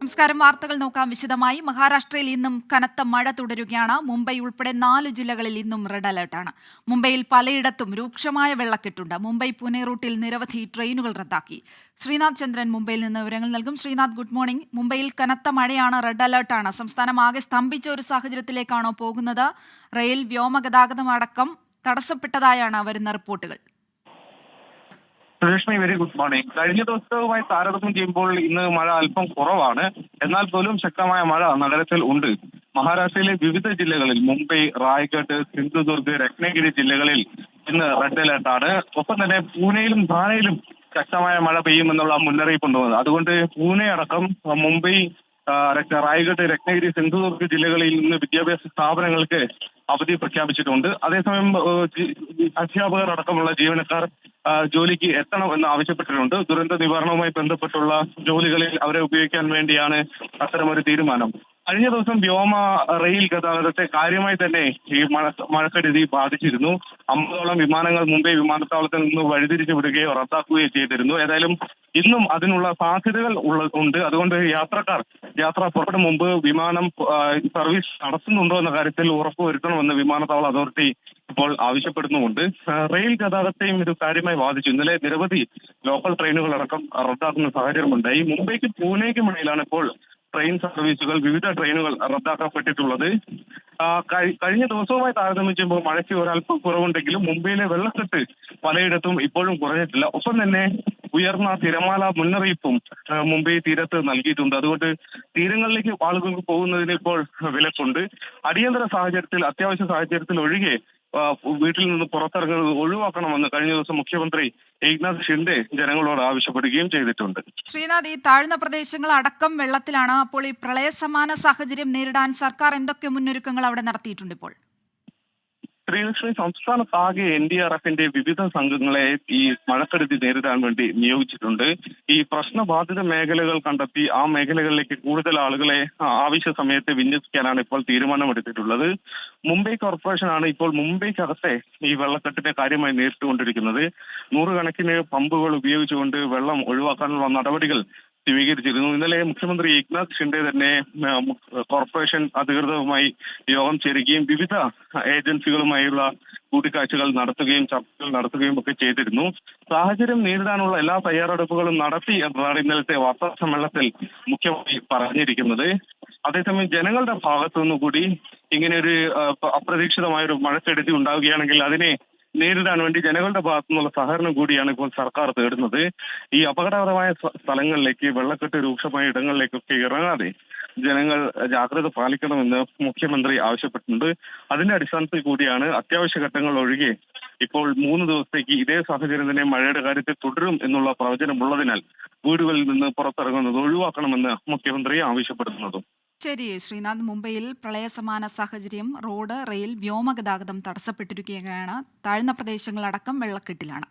നമസ്കാരം. വാർത്തകൾ നോക്കാം വിശദമായി. മഹാരാഷ്ട്രയിൽ ഇന്നും കനത്ത മഴ തുടരുകയാണ്. മുംബൈ ഉൾപ്പെടെ 4 ജില്ലകളിൽ ഇന്നും റെഡ് അലർട്ടാണ്. മുംബൈയിൽ പലയിടത്തും രൂക്ഷമായ വെള്ളക്കെട്ടുണ്ട്. മുംബൈ പുനെ റൂട്ടിൽ നിരവധി ട്രെയിനുകൾ റദ്ദാക്കി. ശ്രീനാഥ് ചന്ദ്രൻ മുംബൈയിൽ നിന്ന് വിവരങ്ങൾ നൽകും. Sreenath, good morning. മുംബൈയിൽ കനത്ത മഴയാണ്, റെഡ് അലർട്ടാണ്. സംസ്ഥാനം ആകെ സ്തംഭിച്ച ഒരു സാഹചര്യത്തിലേക്കാണോ പോകുന്നത്? റെയിൽ, വ്യോമഗതാഗതം അടക്കം തടസ്സപ്പെട്ടതായാണ് വരുന്ന റിപ്പോർട്ടുകൾ. സുരേഷ്മി, വെരി ഗുഡ് മോർണിംഗ്. കഴിഞ്ഞ ദിവസവുമായി താരതമ്യം ചെയ്യുമ്പോൾ ഇന്ന് മഴ അല്പം കുറവാണ്. എന്നാൽ പോലും ശക്തമായ മഴ നഗരത്തിൽ ഉണ്ട്. മഹാരാഷ്ട്രയിലെ വിവിധ ജില്ലകളിൽ മുംബൈ, റായ്ഗഡ്, സിന്ധുദുർഗ്, രത്നഗിരി ജില്ലകളിൽ ഇന്ന് റെഡ് അലർട്ടാണ്. ഒപ്പം തന്നെ പൂനെയിലും ധാനയിലും ശക്തമായ മഴ പെയ്യുമെന്നുള്ള മുന്നറിയിപ്പുണ്ട്. അതുകൊണ്ട് പൂനെ അടക്കം മുംബൈ, റായ്ഗഡ്, രത്നഗിരി, സിന്ധുദുർഗ് ജില്ലകളിൽ ഇന്ന് വിദ്യാഭ്യാസ സ്ഥാപനങ്ങൾക്ക് അവധി പ്രഖ്യാപിച്ചിട്ടുണ്ട്. അതേസമയം അധ്യാപകർ അടക്കമുള്ള ജീവനക്കാർ ജോലിക്ക് എത്തണമെന്ന് ആവശ്യപ്പെട്ടിട്ടുണ്ട്. ദുരന്ത നിവാരണവുമായി ബന്ധപ്പെട്ടുള്ള ജോലികളിൽ അവരെ ഉപയോഗിക്കാൻ വേണ്ടിയാണ് അത്തരമൊരു തീരുമാനം. കഴിഞ്ഞ ദിവസം വ്യോമ റെയിൽ ഗതാഗതത്തെ കാര്യമായി തന്നെ ഈ മഴക്കെടുതി ബാധിച്ചിരുന്നു. 50ഓളം വിമാനങ്ങൾ മുംബൈ വിമാനത്താവളത്തിൽ നിന്ന് വഴിതിരിച്ചു വിടുകയോ റദ്ദാക്കുകയോ ചെയ്തിരുന്നു. ഏതായാലും ഇന്നും അതിനുള്ള സാധ്യതകൾ ഉണ്ട്. അതുകൊണ്ട് യാത്ര പുറപ്പെടും മുമ്പ് വിമാനം സർവീസ് നടത്തുന്നുണ്ടോ എന്ന കാര്യത്തിൽ ഉറപ്പുവരുത്തണമെന്ന് വിമാനത്താവള അതോറിറ്റി ഇപ്പോൾ ആവശ്യപ്പെടുന്നുമുണ്ട്. റെയിൽ ഗതാഗതത്തെയും ഇത് കാര്യമായി ബാധിച്ചു. ഇന്നലെ നിരവധി ലോക്കൽ ട്രെയിനുകളടക്കം റദ്ദാക്കുന്ന സാഹചര്യമുണ്ടായി. മുംബൈക്കും പൂനെയ്ക്കും ഇടയിലാണ് ഇപ്പോൾ ട്രെയിൻ സർവീസുകൾ, വിവിധ ട്രെയിനുകൾ റദ്ദാക്കപ്പെട്ടിട്ടുള്ളത്. കഴിഞ്ഞ ദിവസവുമായി താരതമ്യം ചെയ്യുമ്പോൾ മഴയ്ക്ക് ഒരല്പം കുറവുണ്ടെങ്കിലും മുംബൈയിലെ വെള്ളക്കെട്ട് പലയിടത്തും ഇപ്പോഴും കുറഞ്ഞിട്ടില്ല. ഒപ്പം തന്നെ ഉയർന്ന തിരമാല മുന്നറിയിപ്പും മുംബൈ തീരത്ത് നൽകിയിട്ടുണ്ട്. അതുകൊണ്ട് തീരങ്ങളിലേക്ക് ആളുകൾക്ക് പോകുന്നതിന് ഇപ്പോൾ വിലക്കുണ്ട്. അടിയന്തര സാഹചര്യത്തിൽ, അത്യാവശ്യ സാഹചര്യത്തിൽ ഒഴികെ വീട്ടിൽ നിന്ന് പുറത്തിറങ്ങുന്നത് ഒഴിവാക്കണമെന്ന് കഴിഞ്ഞ ദിവസം മുഖ്യമന്ത്രി ഏക്നാഥ് ഷിൻഡെ ജനങ്ങളോട് ആവശ്യപ്പെടുകയും ചെയ്തിട്ടുണ്ട്. ശ്രീനാഥ്, ഈ താഴ്ന്ന പ്രദേശങ്ങൾ അടക്കം വെള്ളത്തിലാണ്. അപ്പോൾ ഈ പ്രളയ സമാന സാഹചര്യം നേരിടാൻ സർക്കാർ എന്തൊക്കെ മുന്നൊരുക്കങ്ങൾ അവിടെ നടത്തിയിട്ടുണ്ട് ഇപ്പോൾ? ശ്രീലക്ഷ്മി, സംസ്ഥാനത്താകെ NDRFന്റെ വിവിധ സംഘങ്ങളെ ഈ മഴക്കെടുതി നേരിടാൻ വേണ്ടി നിയോഗിച്ചിട്ടുണ്ട്. ഈ പ്രശ്നബാധിത മേഖലകൾ കണ്ടെത്തി ആ മേഖലകളിലേക്ക് കൂടുതൽ ആളുകളെ ആവശ്യ സമയത്ത് വിന്യസിക്കാനാണ് ഇപ്പോൾ തീരുമാനമെടുത്തിട്ടുള്ളത്. മുംബൈ കോർപ്പറേഷനാണ് ഇപ്പോൾ മുംബൈക്കകത്തെ ഈ വെള്ളക്കെട്ടിനെ കാര്യമായി നേരിട്ടുകൊണ്ടിരിക്കുന്നത്. നൂറുകണക്കിന് പമ്പുകൾ ഉപയോഗിച്ചുകൊണ്ട് വെള്ളം ഒഴിവാക്കാനുള്ള നടപടികൾ സ്വീകരിച്ചിരുന്നു. ഇന്നലെ മുഖ്യമന്ത്രി ഏക്നാഥ് ഷിൻഡെ തന്നെ കോർപ്പറേഷൻ അധികൃതരുമായി യോഗം ചേരുകയും വിവിധ ഏജൻസികളുമായുള്ള കൂടിക്കാഴ്ചകൾ നടത്തുകയും ചർച്ചകൾ നടത്തുകയും ഒക്കെ ചെയ്തിരുന്നു. സാഹചര്യം നേരിടാനുള്ള എല്ലാ തയ്യാറെടുപ്പുകളും നടത്തി എന്നതാണ് ഇന്നലത്തെ വാർത്താ സമ്മേളനത്തിൽ മുഖ്യമന്ത്രി പറഞ്ഞിരിക്കുന്നത്. അതേസമയം ജനങ്ങളുടെ ഭാഗത്തുനിന്നു കൂടി ഇങ്ങനെയൊരു അപ്രതീക്ഷിതമായൊരു മഴക്കെടുതി ഉണ്ടാവുകയാണെങ്കിൽ അതിനെ നേരിടാൻ വേണ്ടി ജനങ്ങളുടെ ഭാഗത്തു നിന്നുള്ള സഹകരണം കൂടിയാണ് ഇപ്പോൾ സർക്കാർ തേടുന്നത്. ഈ അപകടകരമായ സ്ഥലങ്ങളിലേക്ക്, വെള്ളക്കെട്ട് രൂക്ഷമായ ഇടങ്ങളിലേക്കൊക്കെ ഇറങ്ങാതെ ജനങ്ങൾ ജാഗ്രത പാലിക്കണമെന്ന് മുഖ്യമന്ത്രി ആവശ്യപ്പെട്ടിട്ടുണ്ട്. അതിന്റെ അടിസ്ഥാനത്തിൽ കൂടിയാണ് അത്യാവശ്യ ഘട്ടങ്ങൾ ഒഴികെ ഇപ്പോൾ 3 ദിവസത്തേക്ക് ഇതേ സാഹചര്യം തന്നെ മഴയുടെ കാര്യത്തിൽ തുടരും എന്നുള്ള പ്രവചനമുള്ളതിനാൽ വീടുകളിൽ നിന്ന് പുറത്തിറങ്ങുന്നത് ഒഴിവാക്കണമെന്ന് മുഖ്യമന്ത്രി ആവശ്യപ്പെടുന്നതും. ശരി ശ്രീനാഥ്, മുംബൈയിൽ പ്രളയസമാന സാഹചര്യം, റോഡ്, റെയിൽ, വ്യോമഗതാഗതം തടസ്സപ്പെട്ടിരിക്കുകയാണ്. താഴ്ന്ന പ്രദേശങ്ങളടക്കം വെള്ളക്കെട്ടിലാണ്.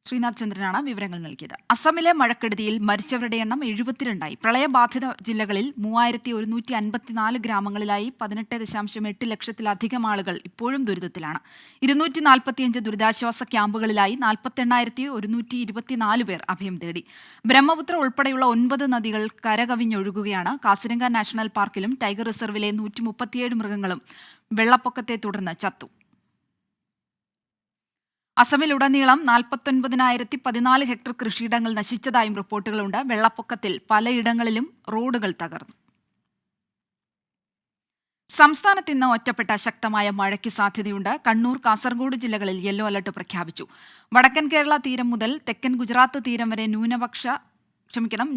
ശ്രീനാഥ് ചന്ദ്രനാണ് വിവരങ്ങൾ നൽകിയത്. അസമിലെ മഴക്കെടുതിയിൽ മരിച്ചവരുടെ എണ്ണം 72ആയി. പ്രളയബാധിത ജില്ലകളിൽ 3154 ഗ്രാമങ്ങളിലായി 18.8 ലക്ഷത്തിലധികം ആളുകൾ ഇപ്പോഴും ദുരിതത്തിലാണ്. 245 ദുരിതാശ്വാസ ക്യാമ്പുകളിലായി 48,124 പേർ അഭയം തേടി. ബ്രഹ്മപുത്ര ഉൾപ്പെടെയുള്ള 9 നദികൾ കരകവിഞ്ഞൊഴുകുകയാണ്. കാസിരംഗ നാഷണൽ പാർക്കിലും ടൈഗർ റിസർവിലെ 137 മൃഗങ്ങളും വെള്ളപ്പൊക്കത്തെ തുടർന്ന് ചത്തു. അസമിലുടനീളം 49,014 ഹെക്ടർ കൃഷിയിടങ്ങൾ നശിച്ചതായും റിപ്പോർട്ടുകളുണ്ട്. വെള്ളപ്പൊക്കത്തിൽ പലയിടങ്ങളിലും റോഡുകൾ തകർന്നു. സംസ്ഥാനത്ത് ഇന്ന് ഒറ്റപ്പെട്ട ശക്തമായ മഴയ്ക്ക് സാധ്യതയുണ്ട്. കണ്ണൂർ, കാസർഗോഡ് ജില്ലകളിൽ യെല്ലോ അലർട്ട് പ്രഖ്യാപിച്ചു. വടക്കൻ കേരള തീരം മുതൽ തെക്കൻ ഗുജറാത്ത് തീരം വരെ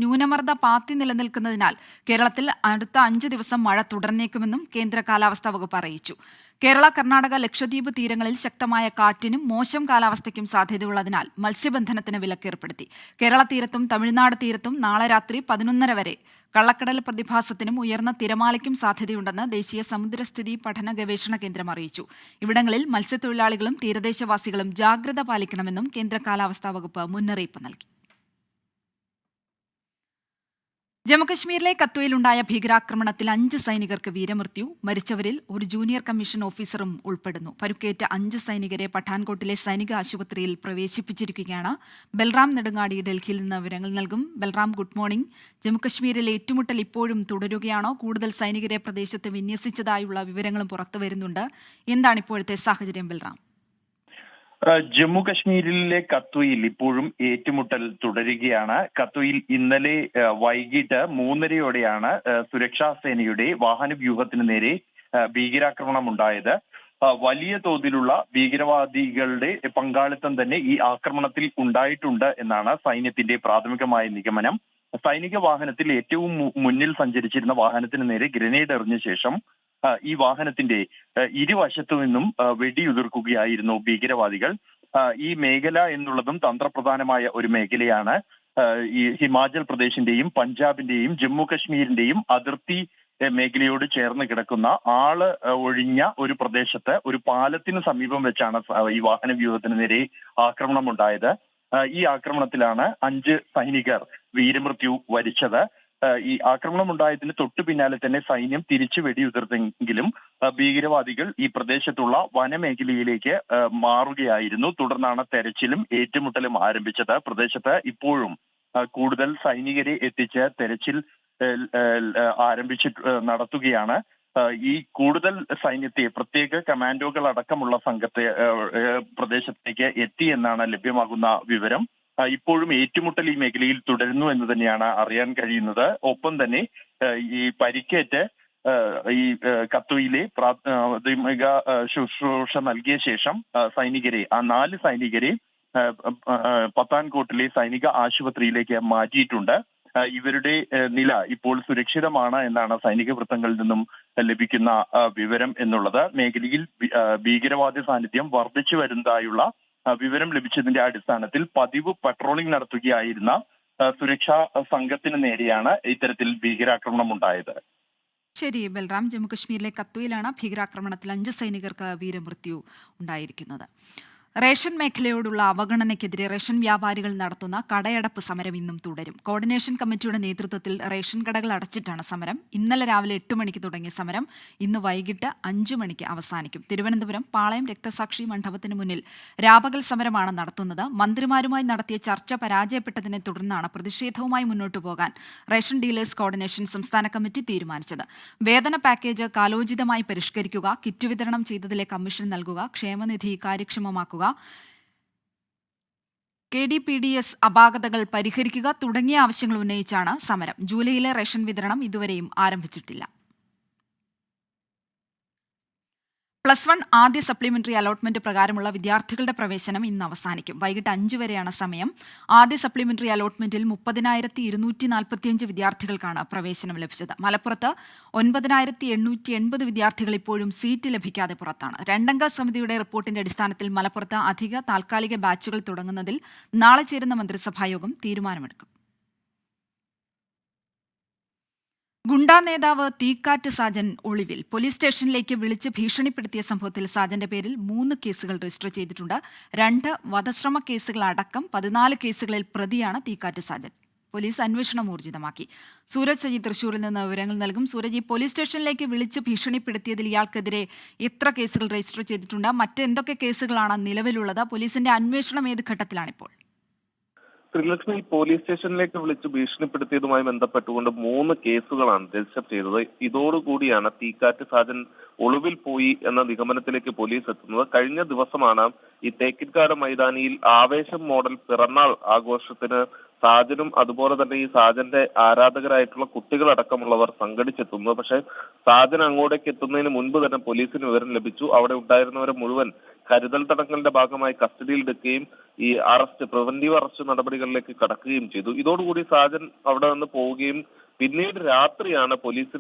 ന്യൂനമർദ്ദ പാത്തി നിലനിൽക്കുന്നതിനാൽ കേരളത്തിൽ അടുത്ത 5 ദിവസം മഴ തുടർന്നേക്കുമെന്നും കേന്ദ്ര കാലാവസ്ഥാ വകുപ്പ് അറിയിച്ചു. കേരള, കർണാടക, ലക്ഷദ്വീപ് തീരങ്ങളിൽ ശക്തമായ കാറ്റിനും മോശം കാലാവസ്ഥയ്ക്കും സാധ്യതയുള്ളതിനാൽ മത്സ്യബന്ധനത്തിന് വിലക്കേർപ്പെടുത്തി. കേരള തീരത്തും തമിഴ്നാട് തീരത്തും നാളെ രാത്രി 11:30 വരെ കള്ളക്കടൽ പ്രതിഭാസത്തിനും ഉയർന്ന തിരമാലയ്ക്കും സാധ്യതയുണ്ടെന്ന് ദേശീയ സമുദ്രസ്ഥിതി പഠന ഗവേഷണ കേന്ദ്രം അറിയിച്ചു. ഇവിടങ്ങളിൽ മത്സ്യത്തൊഴിലാളികളും തീരദേശവാസികളും ജാഗ്രത പാലിക്കണമെന്നും കേന്ദ്ര കാലാവസ്ഥാ വകുപ്പ് മുന്നറിയിപ്പ് നൽകി. ജമ്മുകശ്മീരിലെ കത്വയിലുണ്ടായ ഭീകരാക്രമണത്തിൽ 5 സൈനികർക്ക് വീരമൃത്യു. മരിച്ചവരിൽ ഒരു ജൂനിയർ കമ്മീഷൻ ഓഫീസറും ഉൾപ്പെടുന്നു. പരുക്കേറ്റ 5 സൈനികരെ പഠാൻകോട്ടിലെ സൈനിക ആശുപത്രിയിൽ പ്രവേശിപ്പിച്ചിരിക്കുകയാണ്. ബൽറാം നെടുങ്ങാടി ഡൽഹിയിൽ നിന്ന് വിവരങ്ങൾ നൽകും. Balram, good morning. ജമ്മുകശ്മീരിലെ ഏറ്റുമുട്ടൽ ഇപ്പോഴും തുടരുകയാണോ? കൂടുതൽ സൈനികരെ പ്രദേശത്ത് വിന്യസിച്ചതായുള്ള വിവരങ്ങളും പുറത്തുവരുന്നുണ്ട്. എന്താണ് ഇപ്പോഴത്തെ സാഹചര്യം, ബൽറാം? ജമ്മു കശ്മീരിലെ കത്വയിൽ ഇപ്പോഴും ഏറ്റുമുട്ടൽ തുടരുകയാണ്. കത്വയിൽ ഇന്നലെ വൈകിട്ട് 3:30യോടെയാണ് സുരക്ഷാ സേനയുടെ വാഹനവ്യൂഹത്തിന് നേരെ ഭീകരാക്രമണം ഉണ്ടായത്. വലിയ തോതിലുള്ള ഭീകരവാദികളുടെ പങ്കാളിത്തം തന്നെ ഈ ആക്രമണത്തിൽ ഉണ്ടായിട്ടുണ്ട് എന്നാണ് സൈന്യത്തിന്റെ പ്രാഥമികമായ നിഗമനം. സൈനിക വാഹനത്തിൽ ഏറ്റവും മുന്നിൽ സഞ്ചരിച്ചിരുന്ന വാഹനത്തിന് നേരെ ഗ്രനേഡ് എറിഞ്ഞ ശേഷം ഈ വാഹനത്തിന്റെ ഇരുവശത്തു നിന്നും വെടിയുതിർക്കുകയായിരുന്നു ഭീകരവാദികൾ. ഈ മേഖല എന്നുള്ളതും തന്ത്രപ്രധാനമായ ഒരു മേഖലയാണ്. ഈ ഹിമാചൽ പ്രദേശിന്റെയും പഞ്ചാബിന്റെയും ജമ്മു കശ്മീരിന്റെയും അതിർത്തി മേഖലയോട് ചേർന്ന് കിടക്കുന്ന ആള് ഒഴിഞ്ഞ ഒരു പ്രദേശത്ത് ഒരു പാലത്തിന് സമീപം വെച്ചാണ് ഈ വാഹന വ്യൂഹത്തിന് നേരെ ആക്രമണം ഉണ്ടായത്. ഈ ആക്രമണത്തിലാണ് 5 സൈനികർ വീരമൃത്യു വരിച്ചത്. ഈ ആക്രമണം ഉണ്ടായതിന് തൊട്ടു പിന്നാലെ തന്നെ സൈന്യം തിരിച്ചു വെടിയുതിർത്തെങ്കിലും ഭീകരവാദികൾ ഈ പ്രദേശത്തുള്ള വനമേഖലയിലേക്ക് മാറുകയായിരുന്നു. തുടർന്നാണ് തെരച്ചിലും ഏറ്റുമുട്ടലും ആരംഭിച്ചത്. പ്രദേശത്ത് ഇപ്പോഴും കൂടുതൽ സൈനികരെ എത്തിച്ച് തെരച്ചിൽ നടത്തുകയാണ്. ഈ കൂടുതൽ സൈന്യത്തെ, പ്രത്യേക കമാൻഡോകൾ അടക്കമുള്ള സംഘത്തെ പ്രദേശത്തേക്ക് എത്തി എന്നാണ് ലഭ്യമാകുന്ന വിവരം. ഇപ്പോഴും ഏറ്റുമുട്ടൽ ഈ മേഖലയിൽ തുടരുന്നു എന്ന് തന്നെയാണ് അറിയാൻ കഴിയുന്നത്. ഒപ്പം തന്നെ ഈ പരിക്കേറ്റ് ഈ കത്വയിലെ പ്രാഥമിക ശുശ്രൂഷ നൽകിയ ശേഷം സൈനികരെ, ആ 4 സൈനികരെ പത്താൻകോട്ടിലെ സൈനിക ആശുപത്രിയിലേക്ക് മാറ്റിയിട്ടുണ്ട്. ഇവരുടെ നില ഇപ്പോൾ സുരക്ഷിതമാണ് എന്നാണ് സൈനിക വൃത്തങ്ങളിൽ നിന്നും ലഭിക്കുന്ന വിവരം എന്നുള്ളത്. മേഖലയിൽ ഭീകരവാദ സാന്നിധ്യം വർദ്ധിച്ചു വരുന്നതായുള്ള വിവരം ലഭിച്ചതിന്റെ അടിസ്ഥാനത്തിൽ പതിവ് പട്രോളിംഗ് നടത്തുകയായിരുന്ന സുരക്ഷാ സംഘത്തിന് നേരെയാണ് ഇത്തരത്തിൽ ഭീകരാക്രമണം ഉണ്ടായത്. ശരി ബൽറാം, ജമ്മുകശ്മീരിലെ കത്വയിലാണ് ഭീകരാക്രമണത്തിൽ 5 സൈനികർക്ക് വീരമൃത്യു ഉണ്ടായിരിക്കുന്നത്. റേഷൻ മേഖലയോടുള്ള അവഗണനയ്ക്കെതിരെ റേഷൻ വ്യാപാരികൾ നടത്തുന്ന കടയടപ്പ് സമരം ഇന്നും തുടരും. കോർഡിനേഷൻ കമ്മിറ്റിയുടെ നേതൃത്വത്തിൽ റേഷൻ കടകൾ അടച്ചിട്ടാണ് സമരം. ഇന്നലെ രാവിലെ 8 മണിക്ക് തുടങ്ങിയ സമരം ഇന്ന് വൈകിട്ട് 5 മണിക്ക് അവസാനിക്കും. തിരുവനന്തപുരം പാളയം രക്തസാക്ഷി മണ്ഡപത്തിന് മുന്നിൽ രാപകൽ സമരമാണ് നടത്തുന്നത്. മന്ത്രിമാരുമായി നടത്തിയ ചർച്ച പരാജയപ്പെട്ടതിനെ തുടർന്നാണ് പ്രതിഷേധവുമായി മുന്നോട്ടു പോകാൻ റേഷൻ ഡീലേഴ്സ് കോർഡിനേഷൻ സംസ്ഥാന കമ്മിറ്റി തീരുമാനിച്ചത്. വേതന പാക്കേജ് കാലോചിതമായി പരിഷ്കരിക്കുക, കിറ്റ് വിതരണം ചെയ്തതിലെ കമ്മീഷൻ നൽകുക, ക്ഷേമനിധി കാര്യക്ഷമമാക്കുക, KDPDS അപാകതകൾ പരിഹരിക്കുക തുടങ്ങിയ ആവശ്യങ്ങൾ ഉന്നയിച്ചാണ് സമരം. ജൂലൈയിലെ റേഷൻ വിതരണം ഇതുവരെയും ആരംഭിച്ചിട്ടില്ല. +1 ആദ്യ സപ്ലിമെന്ററി അലോട്ട്മെന്റ് പ്രകാരമുള്ള വിദ്യാർത്ഥികളുടെ പ്രവേശനം ഇന്ന് അവസാനിക്കും. വൈകിട്ട് 5 വരെയാണ് സമയം. ആദ്യ സപ്ലിമെന്ററി അലോട്ട്മെന്റിൽ 30,245 വിദ്യാർത്ഥികൾക്കാണ് പ്രവേശനം ലഭിച്ചത്. മലപ്പുറത്ത് 9,880 വിദ്യാർത്ഥികൾ ഇപ്പോഴും സീറ്റ് ലഭിക്കാതെ പുറത്താണ്. 2-അംഗ സമിതിയുടെ റിപ്പോർട്ടിന്റെ അടിസ്ഥാനത്തിൽ മലപ്പുറത്ത് അധിക താൽക്കാലിക ബാച്ചുകൾ തുടങ്ങുന്നതിൽ നാളെ ചേരുന്ന മന്ത്രിസഭായോഗം തീരുമാനമെടുക്കും. ഗുണ്ടാ നേതാവ് തീക്കാറ്റ് സാജൻ ഒളിവിൽ. പോലീസ് സ്റ്റേഷനിലേക്ക് വിളിച്ച് ഭീഷണിപ്പെടുത്തിയ സംഭവത്തിൽ സാജന്റെ പേരിൽ 3 കേസുകൾ രജിസ്റ്റർ ചെയ്തിട്ടുണ്ട്. 2 വധശ്രമ കേസുകൾ അടക്കം 14 കേസുകളിൽ പ്രതിയാണ് തീക്കാറ്റ് സാജൻ. പോലീസ് അന്വേഷണം ഊർജിതമാക്കി. സൂരജ് സജി തൃശൂരിൽ നിന്ന് വിവരങ്ങൾ നൽകും. സൂരജ്, ഈ പോലീസ് സ്റ്റേഷനിലേക്ക് വിളിച്ച് ഭീഷണിപ്പെടുത്തിയതിൽ ഇയാൾക്കെതിരെ എത്ര കേസുകൾ രജിസ്റ്റർ ചെയ്തിട്ടുണ്ട്? മറ്റെന്തൊക്കെ കേസുകളാണ് നിലവിലുള്ളത്? പോലീസിന്റെ അന്വേഷണം ഏത് ഘട്ടത്തിലാണിപ്പോൾ? ശ്രീലക്ഷ്മി, പോലീസ് സ്റ്റേഷനിലേക്ക് വിളിച്ച് ഭീഷണിപ്പെടുത്തിയതുമായി ബന്ധപ്പെട്ടുകൊണ്ട് 3 കേസുകളാണ് രജിസ്റ്റർ ചെയ്തത്. ഇതോടുകൂടിയാണ് തീക്കാറ്റ് സാജൻ ഒളിവിൽ പോയി എന്ന നിഗമനത്തിലേക്ക് പോലീസ് എത്തുന്നത്. കഴിഞ്ഞ ദിവസമാണ് ഈ തേക്കിൻകാട് മൈതാനിയിൽ ആവേശം മോഡൽ പിറന്നാൾ ആഘോഷത്തിന് സാജനും അതുപോലെ തന്നെ ഈ സാജന്റെ ആരാധകരായിട്ടുള്ള കുട്ടികളടക്കമുള്ളവർ സംഘടിച്ചെത്തുന്നത്. പക്ഷെ സാജൻ അങ്ങോട്ടേക്ക് എത്തുന്നതിന് മുൻപ് തന്നെ പോലീസിന് വിവരം ലഭിച്ചു. അവിടെ ഉണ്ടായിരുന്നവരെ മുഴുവൻ കരുതൽ തടങ്കലിന്റെ ഭാഗമായി കസ്റ്റഡിയിലെടുക്കുകയും ഈ പ്രിവന്റീവ് അറസ്റ്റ് നടപടികളിലേക്ക് കടക്കുകയും ചെയ്തു. ഇതോടുകൂടി സാജൻ അവിടെ നിന്ന് പോവുകയും പിന്നീട് രാത്രിയാണ് പോലീസ്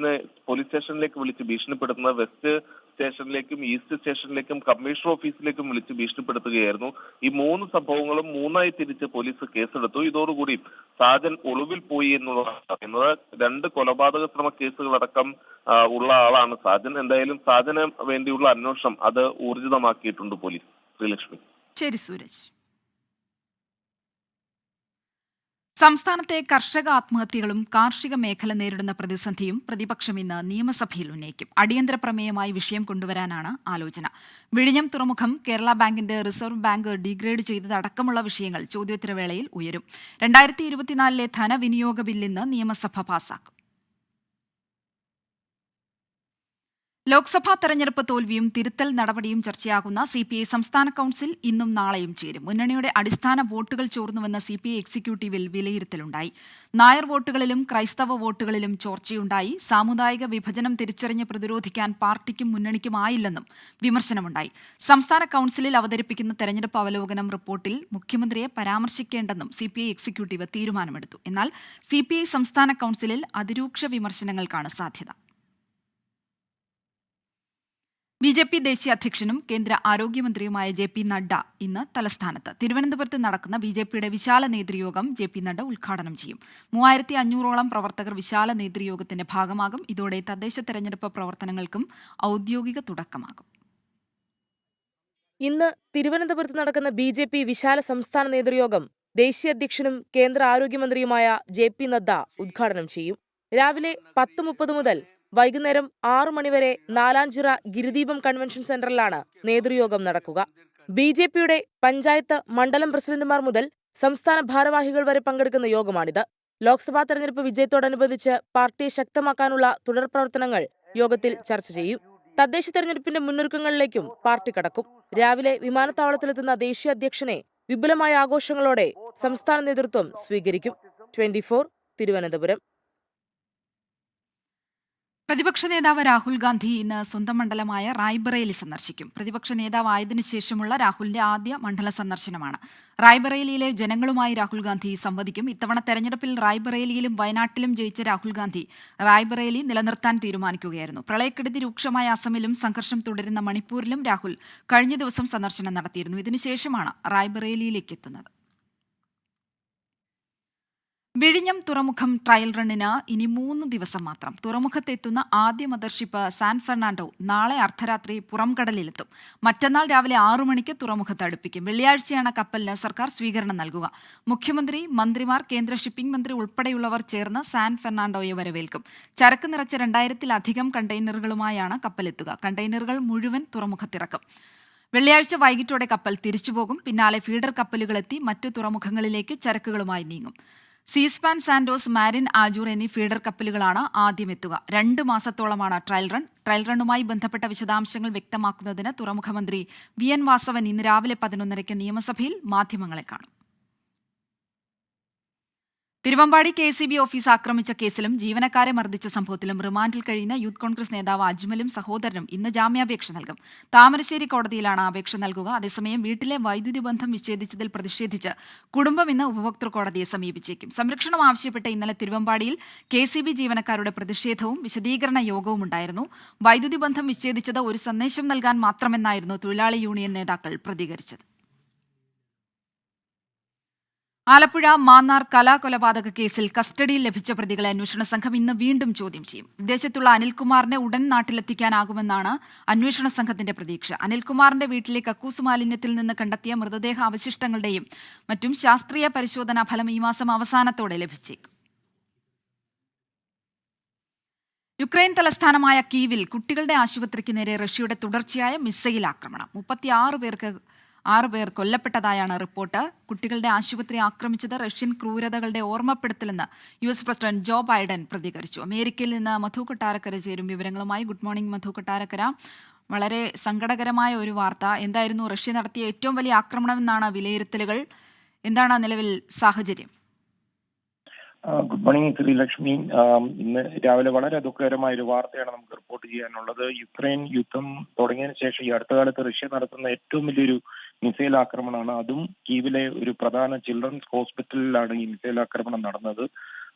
സ്റ്റേഷനിലേക്ക് വിളിച്ച് ഭീഷണിപ്പെടുത്തുന്നത്. വെസ്റ്റ് സ്റ്റേഷനിലേക്കും ഈസ്റ്റ് സ്റ്റേഷനിലേക്കും കമ്മീഷണർ ഓഫീസിലേക്കും വിളിച്ച് ഭീഷണിപ്പെടുത്തുകയായിരുന്നു. ഈ 3 സംഭവങ്ങളും 3ആയി തിരിച്ച് പോലീസ് കേസെടുത്തു. ഇതോടുകൂടി സാജൻ ഒളിവിൽ പോയി എന്നുള്ളതാണ് പറയുന്നത്. 2 കൊലപാതക ശ്രമ കേസുകളടക്കം ഉള്ള ആളാണ് സാജൻ. എന്തായാലും സാജന് വേണ്ടിയുള്ള അന്വേഷണം അത് ഊർജിതമാക്കിയിട്ടുണ്ട് പോലീസ്. ശ്രീലക്ഷ്മി. ശരി സൂരജ്. സംസ്ഥാനത്തെ കർഷക ആത്മഹത്യകളും കാർഷിക മേഖല നേരിടുന്ന പ്രതിസന്ധിയും പ്രതിപക്ഷം ഇന്ന് നിയമസഭയിൽ ഉന്നയിക്കും. അടിയന്തര പ്രമേയമായി വിഷയം കൊണ്ടുവരാനാണ് ആലോചന. വിഴിഞ്ഞം തുറമുഖം കേരള ബാങ്കിന്റെ റിസർവ് ബാങ്ക് ഡീഗ്രേഡ് ചെയ്തതടക്കമുള്ള വിഷയങ്ങൾ ചോദ്യോത്തരവേളയിൽ ഉയരും. 2024 ധനവിനിയോഗ ബിൽ ഇന്ന് നിയമസഭ പാസാക്കും. ലോക്സഭാ തെരഞ്ഞെടുപ്പ് തോൽവിയും തിരുത്തൽ നടപടിയും ചർച്ചയാകുന്ന CPI സംസ്ഥാന കൌൺസിൽ ഇന്നും നാളെയും ചേരും. മുന്നണിയുടെ അടിസ്ഥാന വോട്ടുകൾ ചോർന്നുവെന്ന CPI എക്സിക്യൂട്ടീവിൽ വിലയിരുത്തലുണ്ടായി. നായർ വോട്ടുകളിലും ക്രൈസ്തവ വോട്ടുകളിലും ചോർച്ചയുണ്ടായി. സാമുദായിക വിഭജനം തിരിച്ചറിഞ്ഞ് പ്രതിരോധിക്കാൻ പാർട്ടിക്കും മുന്നണിക്കുമായില്ലെന്നും വിമർശനമുണ്ടായി. സംസ്ഥാന കൌൺസിലിൽ അവതരിപ്പിക്കുന്ന തെരഞ്ഞെടുപ്പ് അവലോകനം റിപ്പോർട്ടിൽ മുഖ്യമന്ത്രിയെ പരാമർശിക്കേണ്ടെന്നും CPI എക്സിക്യൂട്ടീവ് തീരുമാനമെടുത്തു. എന്നാൽ CPI സംസ്ഥാന കൌൺസിലിൽ അതിരൂക്ഷ വിമർശനങ്ങൾക്കാണ് സാധ്യത. BJP ദേശീയ അധ്യക്ഷനും കേന്ദ്ര ആരോഗ്യമന്ത്രിയുമായ JP നഡ്ഡ ഇന്ന് തലസ്ഥാനത്ത്. തിരുവനന്തപുരത്ത് നടക്കുന്ന BJPയുടെ വിശാല നേതൃയോഗം JP നഡ്ഡ ഉദ്ഘാടനം ചെയ്യും. 3500ഓളം പ്രവർത്തകർ വിശാല നേതൃയോഗത്തിന്റെ ഭാഗമാകും. ഇതോടെ തദ്ദേശ തെരഞ്ഞെടുപ്പ് പ്രവർത്തനങ്ങൾക്കും ഔദ്യോഗിക തുടക്കമാകും. ഇന്ന് തിരുവനന്തപുരത്ത് നടക്കുന്ന BJP വിശാല സംസ്ഥാന നേതൃയോഗം ദേശീയ അധ്യക്ഷനും കേന്ദ്ര ആരോഗ്യമന്ത്രിയുമായ JP നഡ്ഡ ഉദ്ഘാടനം ചെയ്യും. രാവിലെ 10:30 മുതൽ വൈകുന്നേരം 6 മണിവരെ നാലാഞ്ചിറ ഗിരിദീപം കൺവെൻഷൻ സെന്ററിലാണ് നേതൃയോഗം നടക്കുക. BJPയുടെ പഞ്ചായത്ത് മണ്ഡലം പ്രസിഡന്റുമാർ മുതൽ സംസ്ഥാന ഭാരവാഹികൾ വരെ പങ്കെടുക്കുന്ന യോഗമാണിത്. ലോക്സഭാ തെരഞ്ഞെടുപ്പ് വിജയത്തോടനുബന്ധിച്ച് പാർട്ടിയെ ശക്തമാക്കാനുള്ള തുടർ പ്രവർത്തനങ്ങൾ യോഗത്തിൽ ചർച്ച ചെയ്യും. തദ്ദേശ തെരഞ്ഞെടുപ്പിന്റെ മുന്നൊരുക്കങ്ങളിലേക്കും പാർട്ടി കടക്കും. രാവിലെ വിമാനത്താവളത്തിലെത്തുന്ന ദേശീയ അധ്യക്ഷനെ വിപുലമായ ആഘോഷങ്ങളോടെ സംസ്ഥാന നേതൃത്വം സ്വീകരിക്കും. 24 തിരുവനന്തപുരം. പ്രതിപക്ഷ നേതാവ് രാഹുൽ ഗാന്ധി ഇന്ന് സ്വന്തം മണ്ഡലമായ റായ്ബറേലി സന്ദർശിക്കും. പ്രതിപക്ഷ നേതാവായതിനു ശേഷമുള്ള രാഹുലിന്റെ ആദ്യ മണ്ഡല സന്ദർശനമാണ്. റായ്ബറേലിയിലെ ജനങ്ങളുമായി രാഹുൽ ഗാന്ധി സംവദിക്കും. ഇത്തവണ തെരഞ്ഞെടുപ്പിൽ റായ്ബറേലിയിലും വയനാട്ടിലും ജയിച്ച രാഹുൽ ഗാന്ധി റായ്ബറേലി നിലനിർത്താൻ തീരുമാനിക്കുകയായിരുന്നു. പ്രളയക്കെടുതി രൂക്ഷമായ അസമിലും സംഘർഷം തുടരുന്ന മണിപ്പൂരിലും രാഹുൽ കഴിഞ്ഞ ദിവസം സന്ദർശനം നടത്തിയിരുന്നു. ഇതിനുശേഷമാണ് റായ്ബറേലിയിലേക്ക് എത്തുന്നത്. വിഴിഞ്ഞം തുറമുഖം ട്രയൽ റണ്ണിന് ഇനി 3 ദിവസം മാത്രം. തുറമുഖത്തെത്തുന്ന ആദ്യ മദർഷിപ്പ് സാൻ ഫെർണാണ്ടോ നാളെ അർദ്ധരാത്രി പുറംകടലിലെത്തും. മറ്റന്നാൾ രാവിലെ 6 മണിക്ക് തുറമുഖത്ത് അടുപ്പിക്കും. വെള്ളിയാഴ്ചയാണ് കപ്പലിന് സർക്കാർ സ്വീകരണം നൽകുക. മുഖ്യമന്ത്രി, മന്ത്രിമാർ, കേന്ദ്ര ഷിപ്പിംഗ് മന്ത്രി ഉൾപ്പെടെയുള്ളവർ ചേർന്ന് സാൻ ഫെർണാണ്ടോയെ വരവേൽക്കും. ചരക്ക് നിറച്ച 2000-ലധികം കണ്ടെയ്നറുകളുമായാണ് കപ്പലെത്തുക. കണ്ടെയ്നറുകൾ മുഴുവൻ തുറമുഖത്തിറക്കും. വെള്ളിയാഴ്ച വൈകിട്ടോടെ കപ്പൽ തിരിച്ചുപോകും. പിന്നാലെ ഫീഡർ കപ്പലുകളെത്തി മറ്റു തുറമുഖങ്ങളിലേക്ക് ചരക്കുകളുമായി നീങ്ങും. സീസ്പാൻ, സാന്റോസ്, മാരിൻ ആജൂർ എന്നീ ഫീഡർ കപ്പലുകളാണ് ആദ്യം എത്തുക. 2 മാസത്തോളമാണ് ട്രയൽ റൺ. ട്രയൽ റണ്ണുമായി ബന്ധപ്പെട്ട വിശദാംശങ്ങൾ വ്യക്തമാക്കുന്നതിന് തുറമുഖ മന്ത്രി VN വാസവൻ ഇന്ന് രാവിലെ 11:30 നിയമസഭയിൽ മാധ്യമങ്ങളെ കാണും. തിരുവമ്പാടി KCB ഓഫീസ് ആക്രമിച്ച കേസിലും ജീവനക്കാരെ മർദ്ദിച്ച സംഭവത്തിലും റിമാൻഡിൽ കഴിയുന്ന യൂത്ത് കോൺഗ്രസ് നേതാവ് അജ്മലും സഹോദരനും ഇന്ന് ജാമ്യാപേക്ഷ നൽകും. താമരശ്ശേരി കോടതിയിലാണ് അപേക്ഷ നൽകുക. അതേസമയം വീട്ടിലെ വൈദ്യുതി ബന്ധം വിച്ഛേദിച്ചതിൽ പ്രതിഷേധിച്ച് കുടുംബം ഇന്ന് ഉപഭോക്തൃ കോടതിയെ സമീപിച്ചേക്കും. സംരക്ഷണം ആവശ്യപ്പെട്ട് ഇന്നലെ തിരുവമ്പാടിയിൽ KCB ജീവനക്കാരുടെ പ്രതിഷേധവും വിശദീകരണ യോഗവും ഉണ്ടായിരുന്നു. വൈദ്യുതി ബന്ധം വിച്ഛേദിച്ചത് ഒരു സന്ദേശം നൽകാൻ മാത്രമെന്നായിരുന്നു തൊഴിലാളി യൂണിയൻ നേതാക്കൾ പ്രതികരിച്ചത്. ആലപ്പുഴ മാന്നാർ കലാകൊലപാതക കേസിൽ കസ്റ്റഡിയിൽ ലഭിച്ച പ്രതികളെ അന്വേഷണ സംഘം ഇന്ന് വീണ്ടും ചോദ്യം ചെയ്യും. വിദേശത്തുള്ള അനിൽകുമാറിനെ ഉടൻ നാട്ടിലെത്തിക്കാനാകുമെന്നാണ് അന്വേഷണ സംഘത്തിന്റെ പ്രതീക്ഷ. അനിൽകുമാറിന്റെ വീട്ടിലെ കക്കൂസ് മാലിന്യത്തിൽ നിന്ന് കണ്ടെത്തിയ മൃതദേഹ അവശിഷ്ടങ്ങളുടെയും മറ്റും ശാസ്ത്രീയ പരിശോധനാ ഫലം ഈ മാസം അവസാനത്തോടെ ലഭിച്ചേക്കും. യുക്രൈൻ തലസ്ഥാനമായ കീവിൽ കുട്ടികളുടെ ആശുപത്രിക്ക് നേരെ റഷ്യയുടെ തുടർച്ചയായ മിസൈൽ ആക്രമണം. 6 പേർ കൊല്ലപ്പെട്ടതായാണ് റിപ്പോർട്ട്. കുട്ടികളുടെ ആശുപത്രി ആക്രമിച്ചത് റഷ്യൻ ക്രൂരതകളുടെ ഓർമ്മപ്പെടുത്തലെന്ന് US പ്രസിഡന്റ് ജോ ബൈഡൻ പ്രതികരിച്ചു. അമേരിക്കയിൽ നിന്ന് മധു കൊട്ടാരക്കര ചേരും വിവരങ്ങളുമായി. Good morning Madhu Kottarakkara. വളരെ സങ്കടകരമായ ഒരു വാർത്ത. എന്തായിരുന്നു റഷ്യ നടത്തിയ ഏറ്റവും വലിയ ആക്രമണമെന്നാണ് വിലയിരുത്തലുകൾ? എന്താണ് നിലവിൽ സാഹചര്യം? Good morning Sreelakshmi. ഇന്ന് രാവിലെ വളരെ ദുഃഖകരമായ ഒരു വാർത്തയാണ് നമുക്ക് റിപ്പോർട്ട് ചെയ്യാനുള്ളത്. യുക്രൈൻ യുദ്ധം തുടങ്ങിയതിനു ശേഷം ഈ അടുത്ത കാലത്ത് റഷ്യ നടത്തുന്ന ഏറ്റവും വലിയൊരു മിസൈൽ ആക്രമണമാണ്. അതും കീവിലെ ഒരു പ്രധാന ചിൽഡ്രൻസ് ഹോസ്പിറ്റലിലാണ് ഈ മിസൈൽ ആക്രമണം നടന്നത്.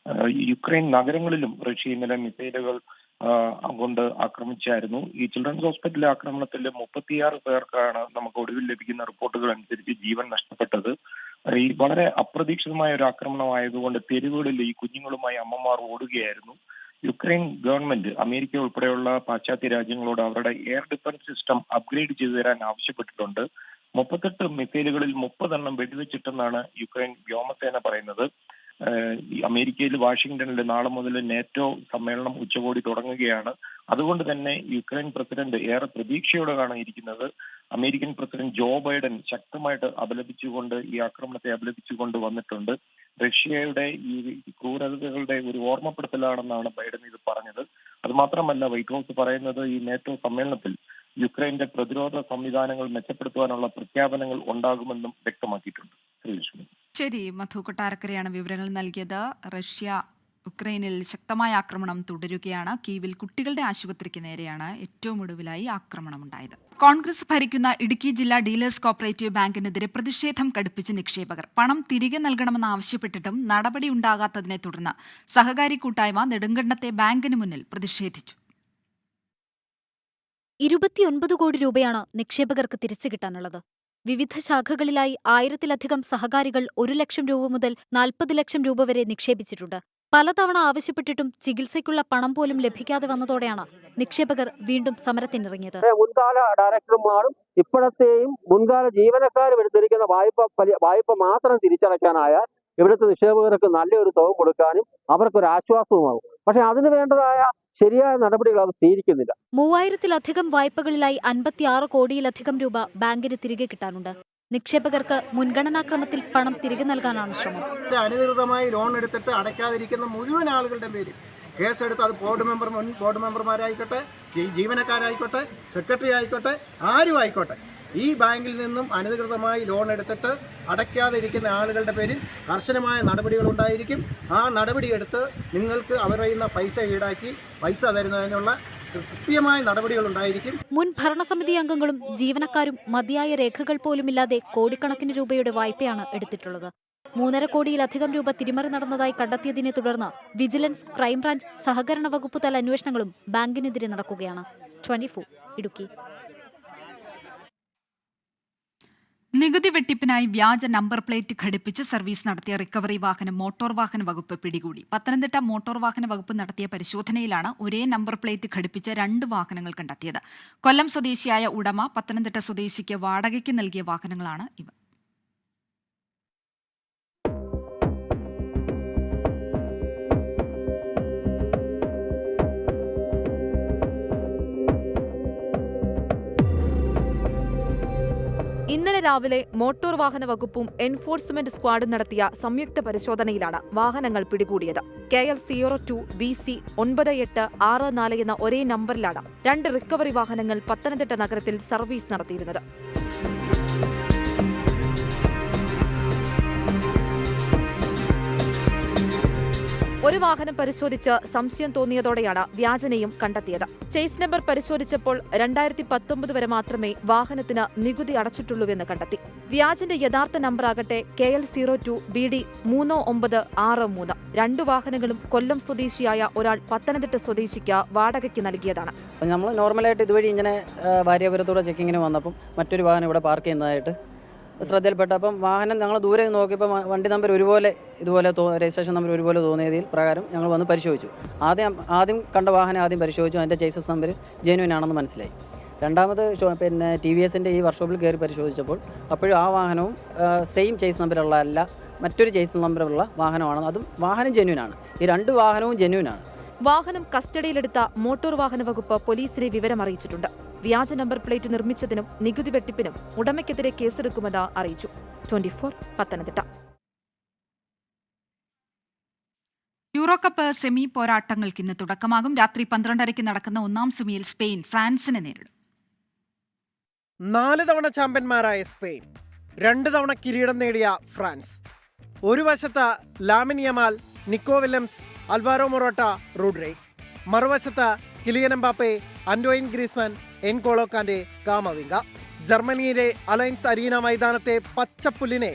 യുക്രൈൻ നഗരങ്ങളിലും റഷ്യ ഇന്നലെ മിസൈലുകൾ കൊണ്ട് ആക്രമിച്ചായിരുന്നു. ഈ ചിൽഡ്രൻസ് ഹോസ്പിറ്റലിലെ ആക്രമണത്തിൽ 36 പേർക്കാണ് നമുക്ക് ഒടുവിൽ ലഭിക്കുന്ന റിപ്പോർട്ടുകൾ അനുസരിച്ച് ജീവൻ നഷ്ടപ്പെട്ടത്. ഈ വളരെ അപ്രതീക്ഷിതമായ ഒരു ആക്രമണമായതുകൊണ്ട് തെരുവുകളിൽ ഈ കുഞ്ഞുങ്ങളുമായി അമ്മമാർ ഓടുകയായിരുന്നു. യുക്രൈൻ ഗവൺമെന്റ് അമേരിക്ക ഉൾപ്പെടെയുള്ള പാശ്ചാത്യ രാജ്യങ്ങളോട് അവരുടെ എയർ ഡിഫൻസ് സിസ്റ്റം അപ്ഗ്രേഡ് ചെയ്തു തരാൻ ആവശ്യപ്പെട്ടിട്ടുണ്ട്. 38 മിസൈലുകളിൽ 30 എണ്ണം വെടിവെച്ചിട്ടെന്നാണ് യുക്രൈൻ വ്യോമസേന പറയുന്നത്. ഈ അമേരിക്കയിൽ വാഷിംഗ്ടണിൽ നാളെ മുതൽ നേറ്റോ സമ്മേളനം ഉച്ചകോടി തുടങ്ങുകയാണ്. അതുകൊണ്ട് തന്നെ യുക്രൈൻ പ്രസിഡന്റ് ഏറെ പ്രതീക്ഷയോടെയാണ് ഇരിക്കുന്നത്. അമേരിക്കൻ പ്രസിഡന്റ് ജോ ബൈഡൻ ശക്തമായിട്ട് ഈ ആക്രമണത്തെ അപലപിച്ചുകൊണ്ട് വന്നിട്ടുണ്ട്. റഷ്യയുടെ ഈ ക്രൂരതകളുടെ ഒരു ഓർമ്മപ്പെടുത്തലാണെന്നാണ് ബൈഡൻ ഇത് പറഞ്ഞത്. അതുമാത്രമല്ല, വൈറ്റ് ഹൗസ് പറയുന്നത് ഈ നേറ്റോ സമ്മേളനത്തിൽ യുക്രൈന്റെ പ്രതിരോധ സംവിധാനങ്ങൾ മെച്ചപ്പെടുത്തുവാനുള്ള പ്രഖ്യാപനങ്ങൾ ഉണ്ടാകുമെന്നും വ്യക്തമാക്കിയിട്ടുണ്ട്. ശ്രീലക്ഷ്മി. ശരി, മധു കൊട്ടാരക്കരയാണ് വിവരങ്ങൾ നൽകിയത്. റഷ്യ യുക്രൈനിൽ ശക്തമായ ആക്രമണം തുടരുകയാണ്. കീവിൽ കുട്ടികളുടെ ആശുപത്രിക്ക് നേരെയാണ് ഏറ്റവും ഒടുവിലായി ആക്രമണമുണ്ടായത്. കോൺഗ്രസ് ഭരിക്കുന്ന ഇടുക്കി ജില്ലാ ഡീലേഴ്സ് കോപ്പറേറ്റീവ് ബാങ്കിനെതിരെ പ്രതിഷേധം കടുപ്പിച്ച് നിക്ഷേപകർ. പണം തിരികെ നൽകണമെന്ന് ആവശ്യപ്പെട്ടിട്ടും നടപടി ഉണ്ടാകാത്തതിനെ തുടർന്ന് സഹകാരി കൂട്ടായ്മ നെടുങ്കണ്ടത്തെ ബാങ്കിന് മുന്നിൽ പ്രതിഷേധിച്ചു. 29 കോടി രൂപയാണ് നിക്ഷേപകർക്ക് തിരിച്ചു കിട്ടാനുള്ളത്. വിവിധ ശാഖകളിലായി 1000-ലധികം സഹകാരികൾ 1 ലക്ഷം രൂപ മുതൽ 40 ലക്ഷം രൂപ വരെ നിക്ഷേപിച്ചിട്ടുണ്ട്. പലതവണ ആവശ്യപ്പെട്ടിട്ടും ചികിത്സയ്ക്കുള്ള പണം പോലും ലഭിക്കാതെ വന്നതോടെയാണ് നിക്ഷേപകർ വീണ്ടും സമരത്തിനിറങ്ങിയത്. മുൻകാല ഡയറക്ടർമാരും ഇപ്പോഴത്തെയും മുൻകാല ജീവനക്കാരും എടുത്തിരിക്കുന്ന വായ്പ മാത്രം തിരിച്ചടയ്ക്കാനായാൽ ഇവിടുത്തെ നിക്ഷേപകർക്ക് നല്ലൊരു തുക കൊടുക്കാനും അവർക്കൊരു ആശ്വാസവുമാകും. പക്ഷെ അതിനു വേണ്ടതായ ശരിയായ നടപടികൾ അവർ സ്വീകരിക്കുന്നില്ല. 3000-ലധികം വായ്പകളിലായി 56 കോടിയിലധികം രൂപ ബാങ്കിന് തിരികെ കിട്ടാനുണ്ട്. നിക്ഷേപകർക്ക് മുൻഗണനാക്രമത്തിൽ പണം തിരികെ നൽകാനാണ് ശ്രമം. അനധികൃതമായി ലോൺ എടുത്തിട്ട് അടയ്ക്കാതിരിക്കുന്ന മുഴുവൻ ആളുകളുടെ പേരിൽ കേസെടുത്ത് അത് മുൻ ബോർഡ് മെമ്പർമാരായിക്കോട്ടെ, ജീവനക്കാരായിക്കോട്ടെ, സെക്രട്ടറി ആയിക്കോട്ടെ, ആരും ആയിക്കോട്ടെ, ഈ ബാങ്കിൽ നിന്നും അനധികൃതമായി ലോൺ എടുത്തിട്ട് അടയ്ക്കാതെ ഇരിക്കുന്ന ആളുകളുടെ പേരിൽ കർശനമായ നടപടികളുണ്ടായിരിക്കും. ആ നടപടിയെടുത്ത് നിങ്ങൾക്ക് അവരുടെ പൈസ ഈടാക്കി പൈസ തരുന്നതിനുള്ള കൃത്യമായ നടപടികളുണ്ടായിരിക്കും. മുൻ ഭരണസമിതി അംഗങ്ങളും ജീവനക്കാരും മതിയായ രേഖകൾ പോലുമില്ലാതെ കോടിക്കണക്കിന് രൂപയുടെ വായ്പയാണ് എടുത്തിട്ടുള്ളത്. 3.5 കോടിയിലധികം രൂപ തിരിമറി നടന്നതായി കണ്ടെത്തിയതിനെ തുടർന്ന് വിജിലൻസ്, ക്രൈംബ്രാഞ്ച്, സഹകരണ വകുപ്പ് തല അന്വേഷണങ്ങളും ബാങ്കിനെതിരെ നടക്കുകയാണ്. 24 ഇടുക്കി. നികുതി വെട്ടിപ്പിനായി വ്യാജ നമ്പർ പ്ലേറ്റ് ഘടിപ്പിച്ച് സർവീസ് നടത്തിയ റിക്കവറി വാഹനം മോട്ടോർ വാഹന വകുപ്പ് പിടികൂടി. പത്തനംതിട്ട മോട്ടോർ വാഹന വകുപ്പ് നടത്തിയ പരിശോധനയിലാണ് ഒരേ നമ്പർ പ്ലേറ്റ് ഘടിപ്പിച്ച 2 വാഹനങ്ങൾ കണ്ടെത്തിയത്. കൊല്ലം സ്വദേശിയായ ഉടമ പത്തനംതിട്ട സ്വദേശിക്ക് വാടകയ്ക്ക് നൽകിയ വാഹനങ്ങളാണ് ഇവ. ഇന്നലെ രാവിലെ മോട്ടോർ വാഹന വകുപ്പും എൻഫോഴ്സ്മെന്റ് സ്ക്വാഡും നടത്തിയ സംയുക്ത പരിശോധനയിലാണ് വാഹനങ്ങൾ പിടികൂടിയത്. KL 02 BC 9864 എന്ന ഒരേ നമ്പറിലാണ് 2 റിക്കവറി വാഹനങ്ങൾ പത്തനംതിട്ട നഗരത്തിൽ സർവീസ് നടത്തിയിരുന്നത്. ഒരു വാഹനം പരിശോധിച്ച് സംശയം തോന്നിയതോടെയാണ് വ്യാജനെയും കണ്ടെത്തിയത്. ചേസ് നമ്പർ പരിശോധിച്ചപ്പോൾ 2019 വരെ മാത്രമേ വാഹനത്തിന് നികുതി അടച്ചിട്ടുള്ളൂവെന്ന് കണ്ടെത്തി. വ്യാജന്റെ യഥാർത്ഥ നമ്പറാകട്ടെ KL 02 BD 3963. 2 വാഹനങ്ങളും കൊല്ലം സ്വദേശിയായ ഒരാൾ പത്തനംതിട്ട സ്വദേശിക്ക് വാടകയ്ക്ക് നൽകിയതാണ്. നമ്മൾ നോർമലായിട്ട് ഇതുവഴി ഇങ്ങനെ ഭാര്യാപുരത്തോടെ ചെക്കിങ്ങിന് വന്നപ്പം മറ്റൊരു വാഹനം ഇവിടെ പാർക്ക് ചെയ്യുന്നതായിട്ട് ശ്രദ്ധയിൽപ്പെട്ടപ്പം വാഹനം ഞങ്ങൾ ദൂരെ നോക്കിയപ്പോൾ വണ്ടി നമ്പർ ഇതുപോലെ രജിസ്ട്രേഷൻ നമ്പർ ഒരുപോലെ തോന്നിയതിൽ പ്രകാരം ഞങ്ങൾ വന്ന് പരിശോധിച്ചു. ആദ്യം കണ്ട വാഹനം ആദ്യം പരിശോധിച്ചു. അതിൻ്റെ ചേസസ് നമ്പർ ജെന്യുവൻ ആണെന്ന് മനസ്സിലായി. രണ്ടാമത് TVSൻ്റെ ഈ വർക്ക്ഷോപ്പിൽ കയറി പരിശോധിച്ചപ്പോൾ അപ്പോഴും ആ വാഹനവും സെയിം ചേസ് നമ്പറുള്ള അല്ല, മറ്റൊരു ചേസ് നമ്പറുള്ള വാഹനമാണ്. അതും വാഹനം ജെന്യുവനാണ്. ഈ 2 വാഹനവും ജെന്യുവനാണ്. വാഹനം കസ്റ്റഡിയിലെടുത്ത മോട്ടോർ വാഹന വകുപ്പ് പോലീസിനെ വിവരം അറിയിച്ചിട്ടുണ്ട്. വ്യാജ നമ്പർ പ്ലേറ്റ് നിർമ്മിച്ചതിനും നികുതി വെട്ടിപ്പിനും ഉടമയ്ക്കെതിരെ കേസെടുക്കുമെന്ന് അറിയിച്ചു. 24 പത്തനംതിട്ട. യൂറോ കപ്പ് സെമി പോരാട്ടങ്ങൾക്ക് ഇന്ന് തുടക്കമാകും. രാത്രി 12:30 നടക്കുന്ന 1-ാം സെമിയിൽ സ്പെയിൻ ഫ്രാൻസിനെ നേരിടും. 4 തവണ ചാമ്പ്യന്മാരായ സ്പെയിൻ, 2 തവണ കിരീടം നേടിയ ഫ്രാൻസ്. ഒരു വശത്ത് Lamine Yamal, Nico Williams, Alvaro Morata, Rodri. മറുവശത്ത് Kylian Mbappe, Antoine Griezmann, N'Golo Kante, Camavinga. ജർമ്മനിയിലെ അലയൻസ് അരീന മൈതാനത്തെ പച്ചപ്പുല്ലിനെ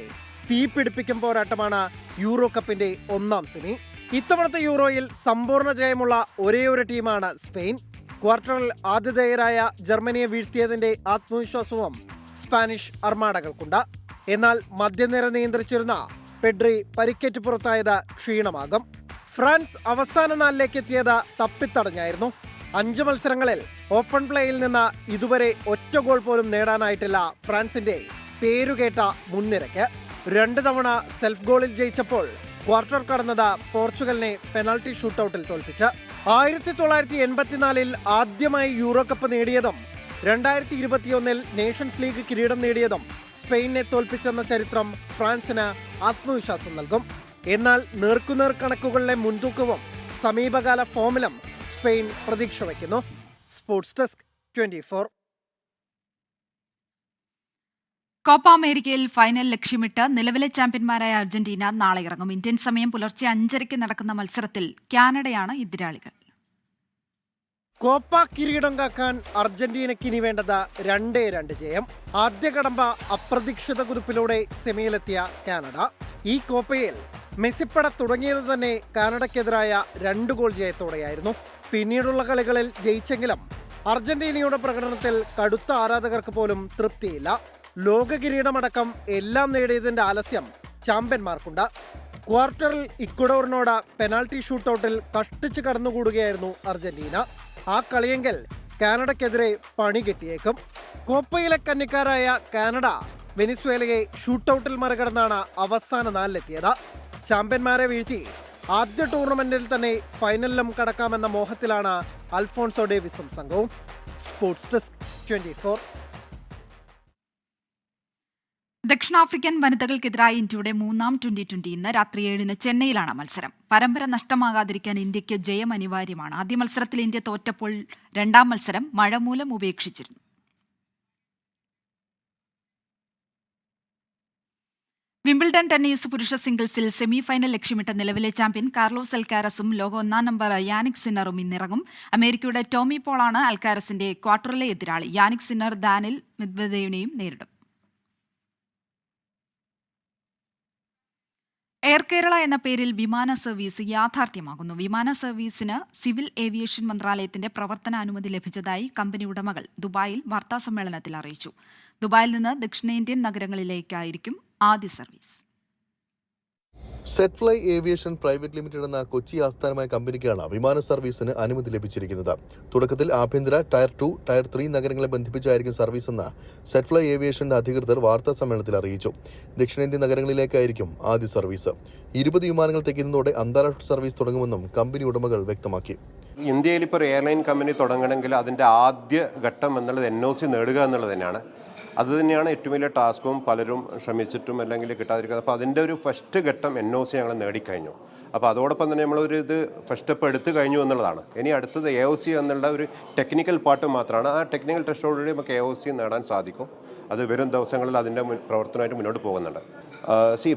തീപിടിപ്പിക്കും പോരാട്ടമാണ് യൂറോ കപ്പിന്റെ 1-ാം സെമി. ഇത്തവണത്തെ യൂറോയിൽ സമ്പൂർണ്ണ ജയമുള്ള ഒരേയൊരു ടീമാണ് സ്പെയിൻ. ക്വാർട്ടറിൽ ആതിഥേയരായ ജർമ്മനിയെ വീഴ്ത്തിയതിന്റെ ആത്മവിശ്വാസവും സ്പാനിഷ് അർമാഡകൾക്കുണ്ട്. എന്നാൽ മധ്യനിര നിയന്ത്രിച്ചിരുന്ന പെഡ്രി പരിക്കേറ്റ് പുറത്തായത് ക്ഷീണമാകും. ഫ്രാൻസ് അവസാന 4ലേക്ക് എത്തിയത് തപ്പിത്തടഞ്ഞായിരുന്നു. 5 മത്സരങ്ങളിൽ ഓപ്പൺ പ്ലേയിൽ നിന്ന് ഇതുവരെ ഒറ്റ ഗോൾ പോലും നേടാനായിട്ടില്ല ഫ്രാൻസിന്റെ പേരുകേട്ട മുൻനിരയ്ക്ക്. 2 തവണ സെൽഫ് ഗോളിൽ ജയിച്ചപ്പോൾ ക്വാർട്ടർ കടന്നത് പോർച്ചുഗലിനെ പെനാൽറ്റി ഷൂട്ടൌട്ടിൽ തോൽപ്പിച്ച്. 1984 ആദ്യമായി യൂറോ കപ്പ് നേടിയതും 2021 നേഷൻസ് ലീഗ് കിരീടം നേടിയതും സ്പെയിനെ തോൽപ്പിച്ചെന്ന ചരിത്രം ഫ്രാൻസിന് ആത്മവിശ്വാസം നൽകും. എന്നാൽ നേർക്കുനേർ കണക്കുകളിലെ മുൻതൂക്കവും സമീപകാല ഫോമിലും സ്പെയിൻ പ്രതീക്ഷ വയ്ക്കുന്നു. Sports desk 24. കോപ്പ അമേരിക്കയിൽ ഫൈനൽ ലക്ഷ്യമിട്ട് നിലവിലെ ചാമ്പ്യന്മാരായ അർജന്റീന നാളെ ഇറങ്ങും. ഇന്ത്യൻ സമയം പുലർച്ചെ 5:30 നടക്കുന്ന മത്സരത്തിൽ കാനഡയാണ് എതിരാളികൾ. കോപ്പ കിരീടം കാക്കാൻ അർജന്റീനയ്ക്ക് ഇനി വേണ്ടത് 2-2 ജയം. ആദ്യ കടമ്പ അപ്രതീക്ഷിത കുതിപ്പിലൂടെ സെമിയിലെത്തിയ കാനഡ. ഈ കോപ്പയിൽ മെസ്സിപ്പട തുടങ്ങിയത് തന്നെ കാനഡയ്ക്കെതിരായ 2 ഗോൾ ജയത്തോടെയായിരുന്നു. പിന്നീടുള്ള കളികളിൽ ജയിച്ചെങ്കിലും അർജന്റീനയുടെ പ്രകടനത്തിൽ കടുത്ത ആരാധകർക്ക് പോലും തൃപ്തിയില്ല. ലോക കിരീടമടക്കം എല്ലാം നേടിയതിന്റെ ആലസ്യം ചാമ്പ്യന്മാർക്കുണ്ട്. ക്വാർട്ടറിൽ ഇക്വഡോറിനോട് പെനാൽറ്റി ഷൂട്ടൌട്ടിൽ കഷ്ടിച്ച് കടന്നുകൂടുകയായിരുന്നു അർജന്റീന. ആ കളിയെങ്കിൽ കാനഡയ്ക്കെതിരെ പണി കിട്ടിയേക്കും. കോപ്പയിലെ കന്നിക്കാരായ കാനഡ വെനിസ്വേലയെ ഷൂട്ടൌട്ടിൽ മറികടന്നാണ് അവസാന 4-ലെത്തിയത്. ചാമ്പ്യന്മാരെ വീഴ്ത്തി ആദ്യ ടൂർണമെന്റിൽ തന്നെ ഫൈനലിലും കടക്കാമെന്ന മോഹത്തിലാണ് അൽഫോൺസോ ഡേവിസും സംഘവും. Sports desk 24. ദക്ഷിണാഫ്രിക്കൻ വനിതകൾക്കെതിരായ ഇന്ത്യയുടെ 3ാം ട്വന്റി ഇന്ന് രാത്രി 7-ന് ചെന്നൈയിലാണ് മത്സരം. പരമ്പര നഷ്ടമാകാതിരിക്കാൻ ഇന്ത്യയ്ക്ക് ജയം അനിവാര്യമാണ്. ആദ്യ മത്സരത്തിൽ ഇന്ത്യ തോറ്റപ്പോൾ 2ാം മത്സരം മഴ മൂലം ഉപേക്ഷിച്ചിരുന്നു. വിംബിൾഡൺ ടെന്നീസ് പുരുഷ സിംഗിൾസിൽ സെമി ഫൈനൽ ലക്ഷ്യമിട്ട നിലവിലെ ചാമ്പ്യൻ കാർലോസ് അൽക്കാരസും ലോക 1ാം നമ്പർ യാനിക് സിന്നറും ഇന്നിറങ്ങും. അമേരിക്കയുടെ ടോമി പോളാണ് അൽക്കാരസിന്റെ ക്വാർട്ടറിലെ എതിരാളി. യാനിക് സിന്നർ ദാനിൽ മെദ്വദേവിനെയും നേരിടും. എയർ കേരള എന്ന പേരിൽ വിമാന സർവീസ് യാഥാർത്ഥ്യമാകുന്നു. വിമാന സർവീസിന് സിവിൽ ഏവിയേഷൻ മന്ത്രാലയത്തിന്റെ പ്രവർത്തനാനുമതി ലഭിച്ചതായി കമ്പനി ഉടമകൾ ദുബായിൽ വാർത്താസമ്മേളനത്തിൽ അറിയിച്ചു. ദുബായിൽ നിന്ന് ദക്ഷിണേന്ത്യൻ നഗരങ്ങളിലേക്കായിരിക്കും ആദ്യ service. Zettfly aviation private limited എന്ന കൊച്ചി ആസ്ഥാനമായ കമ്പനിക്കാണ് വിമാന സർവീസിന് അനുമതി ലഭിച്ചിരിക്കുന്നത്. തുടക്കത്തിൽ ആഭ്യന്തര ടയർ 2, ടയർ 3 നഗരങ്ങളെ ബന്ധിപ്പിച്ചായിരിക്കും സർവീസെന്ന് സെറ്റ്ഫ്ലൈ ഏവിയേഷന്റെ അധികൃതർ വാർത്താ സമ്മേളനത്തിൽ അറിയിച്ചു. ദക്ഷിണേന്ത്യൻ നഗരങ്ങളിലേക്കായിരിക്കും ആദ്യ സർവീസ്. 20 വിമാനങ്ങൾ തികയുന്നതോടെ അന്താരാഷ്ട്ര സർവീസ് തുടങ്ങുമെന്നും കമ്പനി ഉടമകൾ വ്യക്തമാക്കി. ഇന്ത്യയിൽ ഇപ്പോൾ ഒരു എയർലൈൻ കമ്പനി തുടങ്ങണമെങ്കിൽ അതിൻ്റെ ആദ്യ ഘട്ടം എന്നുള്ളത് NOC നേടുക എന്നുള്ളത് തന്നെയാണ്. അതുതന്നെയാണ് ഏറ്റവും വലിയ ടാസ്കും പലരും ശ്രമിച്ചിട്ടും അല്ലെങ്കിൽ കിട്ടാതിരിക്കുന്നത്. അപ്പോൾ അതിൻ്റെ ഒരു ഫസ്റ്റ് ഘട്ടം NOC ഞങ്ങൾ നേടിക്കഴിഞ്ഞു. അപ്പോൾ അതോടൊപ്പം തന്നെ നമ്മളൊരു ഫസ്റ്റ് സ്റ്റെപ്പ് എടുത്തു കഴിഞ്ഞു എന്നുള്ളതാണ്. ഇനി അടുത്തത് AOC എന്നുള്ള ഒരു ടെക്നിക്കൽ പാർട്ട് മാത്രമാണ്. ആ ടെക്നിക്കൽ ടെസ്റ്റോടുകൂടി നമുക്ക് AOC നേടാൻ സാധിക്കും. അത് വരും ദിവസങ്ങളിൽ അതിൻ്റെ പ്രവർത്തനമായിട്ട് മുന്നോട്ട് പോകുന്നുണ്ട്.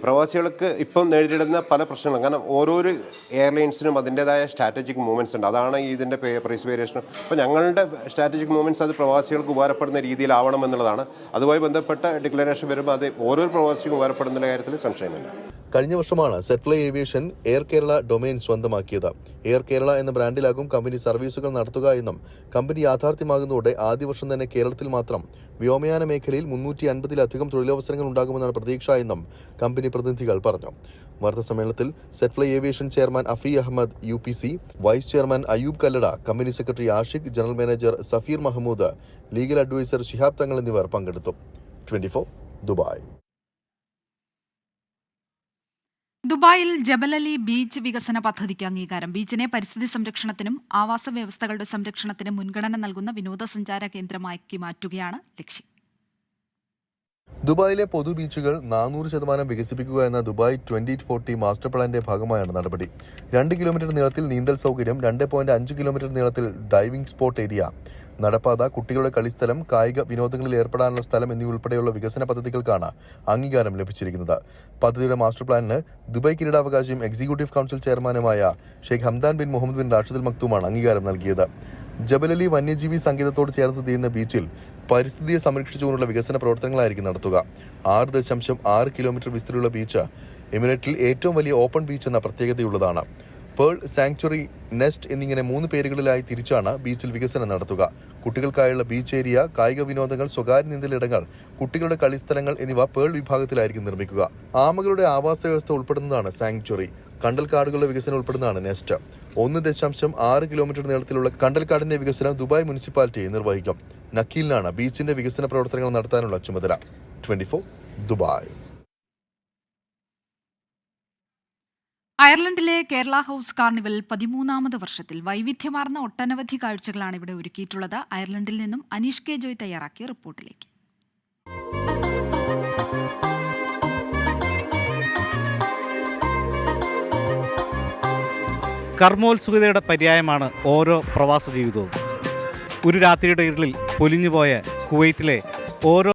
പ്രവാസികൾക്ക് ഇപ്പം നേരിടുന്ന പല പ്രശ്നങ്ങളും, കാരണം ഓരോരോ എയർലൈൻസിനും അതിൻ്റെതായ സ്ട്രാറ്റജിക് മൂവ്മെൻറ്റ്സ് ഉണ്ട്. അതാണ് ഇതിൻ്റെ പ്രൈസ് വേരിയേഷനും. അപ്പോൾ ഞങ്ങളുടെ സ്ട്രാറ്റജിക് മൂവ്മെൻറ്റ്സ് അത് പ്രവാസികൾക്ക് ഉപകാരപ്പെടുന്ന രീതിയിലാവണം എന്നുള്ളതാണ്. അതുമായി ബന്ധപ്പെട്ട ഡിക്ലറേഷൻ വരുമ്പോൾ അത് ഓരോ പ്രവാസിക്കും ഉപകാരപ്പെടുന്ന കാര്യത്തിൽ സംശയമില്ല. കഴിഞ്ഞ വർഷമാണ് Zettfly aviation air Kerala domain സ്വന്തമാക്കിയത്. എയർ കേരള എന്ന ബ്രാൻഡിലാകും കമ്പനി സർവീസുകൾ നടത്തുക എന്നും കമ്പനി യാഥാർത്ഥ്യമാകുന്നതോടെ ആദ്യ വർഷം തന്നെ കേരളത്തിൽ മാത്രം വ്യോമയാന മേഖലയിൽ 350-ലധികം തൊഴിലവസരങ്ങൾ ഉണ്ടാകുമെന്നാണ് പ്രതീക്ഷ എന്നും കമ്പനി പ്രതിനിധികൾ പറഞ്ഞു. വാർത്താ സമ്മേളനത്തിൽ Setfly aviation chairman Afi Ahammed UPC, vice chairman Ayyub Kallada, company secretary Ashiq, general manager Safeer Mahmood, legal adviser Shihab Thangal എന്നിവർ പങ്കെടുത്തു. 24 ദുബായ്. ദുബായിൽ ജബലലി ബീച്ച് വികസന പദ്ധതിക്ക് അംഗീകാരം. ബീച്ചിനെ പരിസ്ഥിതി സംരക്ഷണത്തിനും ആവാസ വ്യവസ്ഥകളുടെ സംരക്ഷണത്തിനും മുൻഗണന നൽകുന്ന വിനോദസഞ്ചാര കേന്ദ്രമാക്കി മാറ്റുകയാണ് ലക്ഷ്യം. ദുബായിലെ പൊതു ബീച്ചുകൾ 400% വികസിപ്പിക്കുക എന്ന ദുബായ് 2040 മാസ്റ്റർ പ്ലാന്റെ ഭാഗമായാണ് നടപടി. 2 കിലോമീറ്റർ നീളത്തിൽ നീന്തൽ സൗകര്യം, 2.5 കിലോമീറ്റർ നീളത്തിൽ ഡൈവിംഗ് സ്പോട്ട് ഏരിയ, നടപ്പാത, കുട്ടികളുടെ കളിസ്ഥലം, കായിക വിനോദങ്ങളിൽ ഏർപ്പെടാനുള്ള സ്ഥലം എന്നിവയുൾപ്പെടെയുള്ള വികസന പദ്ധതികൾക്കാണ് അംഗീകാരം ലഭിച്ചിരിക്കുന്നത്. പദ്ധതിയുടെ മാസ്റ്റർ പ്ലാനിന് ദുബായ് കിരീടാവകാശിയും എക്സിക്യൂട്ടീവ് കൌൺസിൽ ചെയർമാനുമായ Sheikh Hamdan bin Mohammed bin Rashid മക്തൂമാണ് അംഗീകാരം നൽകിയത്. ജബലലി വന്യജീവി സങ്കേതത്തോട് ചേർന്ന് സ്ഥിതി ചെയ്യുന്ന ബീച്ചിൽ പരിസ്ഥിതിയെ സംരക്ഷിച്ചുകൊണ്ടുള്ള വികസന പ്രവർത്തനങ്ങളായിരിക്കും നടത്തുക. 6.6 കിലോമീറ്റർ വിസ്തൃതിയുള്ള ബീച്ച് എമിറേറ്റിൽ ഏറ്റവും വലിയ ഓപ്പൺ ബീച്ച് എന്ന പ്രത്യേകതയുള്ളതാണ്. പേൾ, സാങ്ച്വറി, നെസ്റ്റ് എന്നിങ്ങനെ 3 പേരുകളിലായി തിരിച്ചാണ് ബീച്ചിൽ വികസനം നടത്തുക. കുട്ടികൾക്കായുള്ള ബീച്ച് ഏരിയ, കായിക വിനോദങ്ങൾ, സ്വകാര്യ നീന്തലിടങ്ങൾ, കുട്ടികളുടെ കളിസ്ഥലങ്ങൾ എന്നിവ പേൾ വിഭാഗത്തിലായിരിക്കും നിർമ്മിക്കുക. ആമകളുടെ ആവാസ വ്യവസ്ഥ ഉൾപ്പെടുന്നതാണ് സാങ്ച്വറി. കണ്ടൽക്കാടുകളുടെ വികസനം ഉൾപ്പെടുന്നതാണ് നെസ്റ്റ്. 1.6 കിലോമീറ്റർ നീളത്തിലുള്ള കണ്ടൽക്കാടിന്റെ വികസനം ദുബായ് മുനിസിപ്പാലിറ്റി നിർവഹിക്കും. നക്കീലിനാണ് ബീച്ചിന്റെ വികസന പ്രവർത്തനങ്ങൾ നടത്താനുള്ള ചുമതല. 24 ദുബായ്. അയർലൻഡിലെ കേരള ഹൌസ് കാർണിവൽ 13ാമത് വർഷത്തിൽ വൈവിധ്യമാർന്ന ഒട്ടനവധി കാഴ്ചകളാണ് ഇവിടെ ഒരുക്കിയിട്ടുള്ളത്. അയർലൻഡിൽ നിന്നും അനീഷ് കെ ജോയ് തയ്യാറാക്കിയ റിപ്പോർട്ടിലേക്ക്. കർമ്മോത്സുകതയുടെ പര്യായമാണ് ഓരോ പ്രവാസ ജീവിതവും. ഒരു രാത്രിയുടെ ഇരുളിൽ പൊലിഞ്ഞുപോയ കുവൈറ്റിലെ ഓരോ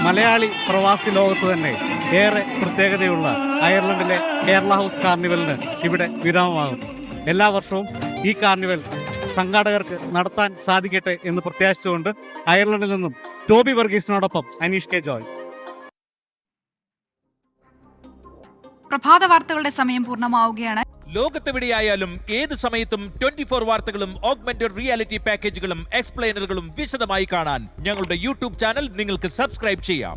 മലയാളി പ്രവാസി ലോകത്ത് തന്നെ ഏറെ പ്രത്യേകതയുള്ള അയർലൻഡിലെ കേരള ഹൗസ് കാർണിവലിന് ഇവിടെ വിരാമമാകും. എല്ലാ വർഷവും ഈ കാർണിവൽ സംഘാടകർക്ക് നടത്താൻ സാധിക്കട്ടെ എന്ന് പ്രത്യാശിച്ചുകൊണ്ട് അയർലൻഡിൽ നിന്നും ടോബി വർഗീസിനോടൊപ്പം അനീഷ് കെ ജോയ്. പ്രഭാത വാർത്തകളുടെ സമയം പൂർണ്ണമാവുകയാണ്. ലോകത്തെവിടെയായാലും ഏത് സമയത്തും 24 വാർത്തകളും ഓഗ്മെന്റഡ് റിയാലിറ്റി പാക്കേജുകളും എക്സ്പ്ലെയിനറുകളും വിശദമായി കാണാൻ ഞങ്ങളുടെ യൂട്യൂബ് ചാനൽ നിങ്ങൾക്ക് സബ്സ്ക്രൈബ് ചെയ്യാം.